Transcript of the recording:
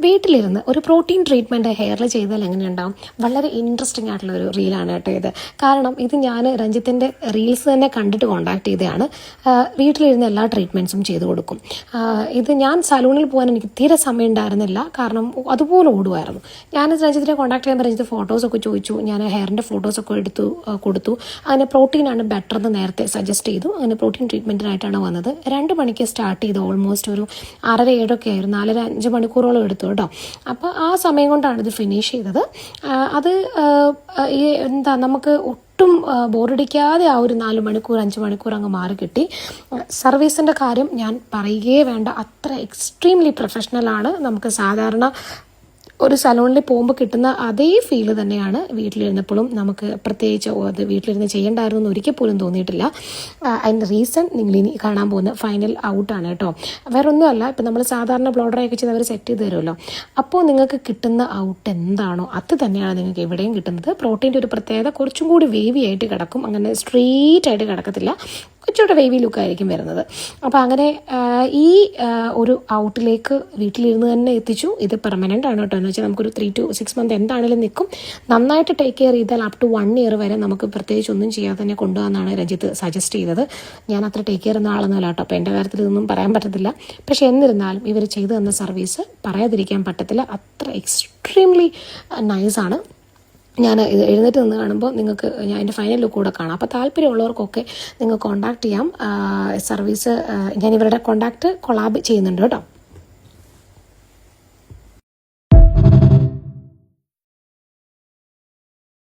വീട്ടിലിരുന്ന് ഒരു protein treatment ഹെയറിൽ ചെയ്താൽ എങ്ങനെയുണ്ടാവും? വളരെ ഇൻട്രസ്റ്റിംഗ് ആയിട്ടുള്ള ഒരു റീലാണ് കേട്ടോ ഇത്. കാരണം ഇത് ഞാൻ രഞ്ജിത്തിൻ്റെ റീൽസ് തന്നെ കണ്ടിട്ട് കോൺടാക്ട് ചെയ്തതാണ്. വീട്ടിലിരുന്ന് എല്ലാ ട്രീറ്റ്മെൻറ്റ്സും ചെയ്ത് കൊടുക്കും. ഇത് ഞാൻ സലൂണിൽ പോകാൻ എനിക്ക് തീരെ സമയം ഉണ്ടായിരുന്നില്ല, കാരണം അതുപോലെ ഓടുമായിരുന്നു. ഞാൻ രഞ്ജിത്തിനെ കോൺടാക്ട് ചെയ്യുമ്പോൾ രഞ്ജിത്ത് ഫോട്ടോസൊക്കെ ചോദിച്ചു. ഞാൻ ഹെയറിൻ്റെ ഫോട്ടോസൊക്കെ കൊടുത്തു. അങ്ങനെ പ്രോട്ടീനാണ് ബെറ്റർ എന്ന് നേരത്തെ സജസ്റ്റ് ചെയ്തു. അങ്ങനെ പ്രോട്ടീൻ ട്രീറ്റ്മെൻറ്റിനായിട്ടാണ് വന്നത്. 2 മണിക്ക് സ്റ്റാർട്ട് ചെയ്ത് ഓൾമോസ്റ്റ് ഒരു 6:30-7 ആയിരുന്നു. 4-5 മണിക്കൂറോളം എടുത്തു കേട്ടോ. അപ്പോൾ ആ സമയം കൊണ്ടാണ് ഇത് ഫിനിഷ് ചെയ്തത്. അത് നമുക്ക് ഒട്ടും ബോറടിക്കാതെ ആ ഒരു 4 മണിക്കൂർ 5 മണിക്കൂർ അങ്ങ് മാറി കിട്ടി. സർവീസിൻ്റെ കാര്യം ഞാൻ പറയുകയേ വേണ്ട, അത്ര എക്സ്ട്രീംലി പ്രൊഫഷണലാണ്. നമുക്ക് സാധാരണ ഒരു സലൂണിൽ പോകുമ്പോൾ കിട്ടുന്ന അതേ ഫീല് തന്നെയാണ് വീട്ടിലിരുന്നപ്പോഴും. നമുക്ക് പ്രത്യേകിച്ച് അത് വീട്ടിലിരുന്ന് ചെയ്യേണ്ടായിരുന്നു എന്ന് ഒരിക്കൽ പോലും തോന്നിയിട്ടില്ല. അതിൻ്റെ റീസൺ നിങ്ങൾ ഇനി കാണാൻ പോകുന്ന ഫൈനൽ ഔട്ടാണ് കേട്ടോ. വേറെ ഒന്നുമല്ല, ഇപ്പം നമ്മൾ സാധാരണ ബ്ലോഡറൊക്കെ ചെയ്ത് അവർ സെറ്റ് ചെയ്ത് തരുമല്ലോ. അപ്പോൾ നിങ്ങൾക്ക് കിട്ടുന്ന ഔട്ട് എന്താണോ അത് തന്നെയാണ് നിങ്ങൾക്ക് എവിടെയും കിട്ടുന്നത്. പ്രോട്ടീൻ്റെ ഒരു പ്രത്യേകത, കുറച്ചും കൂടി വേവി ആയിട്ട് കിടക്കും. അങ്ങനെ സ്ട്രെയിറ്റ് ആയിട്ട് കിടക്കത്തില്ല, കുറച്ചുകൂടെ വേവി ലുക്കായിരിക്കും വരുന്നത്. അപ്പോൾ അങ്ങനെ ഈ ഒരു ഔട്ടിലേക്ക് വീട്ടിലിരുന്ന് തന്നെ എത്തിച്ചു. ഇത് പെർമനൻ്റ് ആണ് കേട്ടോ. എന്ന് വെച്ചാൽ നമുക്കൊരു 3 to 6 months എന്താണെങ്കിലും നിൽക്കും. നന്നായിട്ട് ടേക്ക് കെയർ ചെയ്താൽ അപ് ടു 1 year വരെ നമുക്ക് പ്രത്യേകിച്ച് ഒന്നും ചെയ്യാതെ തന്നെ കൊണ്ടുപോകാമെന്നാണ് രഞ്ജിത്ത് സജസ്റ്റ് ചെയ്തത്. ഞാൻ അത്ര ടേക്ക് കെയർ ചെയ്യുന്ന ആളൊന്നുമല്ല കേട്ടോ, അപ്പോൾ എൻ്റെ കാര്യത്തിൽ ഇതൊന്നും പറയാൻ പറ്റത്തില്ല. പക്ഷേ എന്നിരുന്നാലും ഇവർ ചെയ്തു തന്ന സർവീസ് പറയാതിരിക്കാൻ പറ്റത്തില്ല. അത്ര എക്സ്ട്രീംലി നൈസാണ്. ഞാൻ ഇത് എഴുന്നേറ്റ് നിന്ന് കാണുമ്പോൾ നിങ്ങൾക്ക് ഞാൻ എൻ്റെ ഫൈനൽ ലുക്ക് കൂടെ കാണാം. അപ്പോൾ താല്പര്യമുള്ളവർക്കൊക്കെ നിങ്ങൾ കോൺടാക്ട് ചെയ്യാം. സർവീസ് ഞാൻ ഇവരുടെ കോൺടാക്റ്റ് കൊളാബ് ചെയ്യുന്നുണ്ട് കേട്ടോ.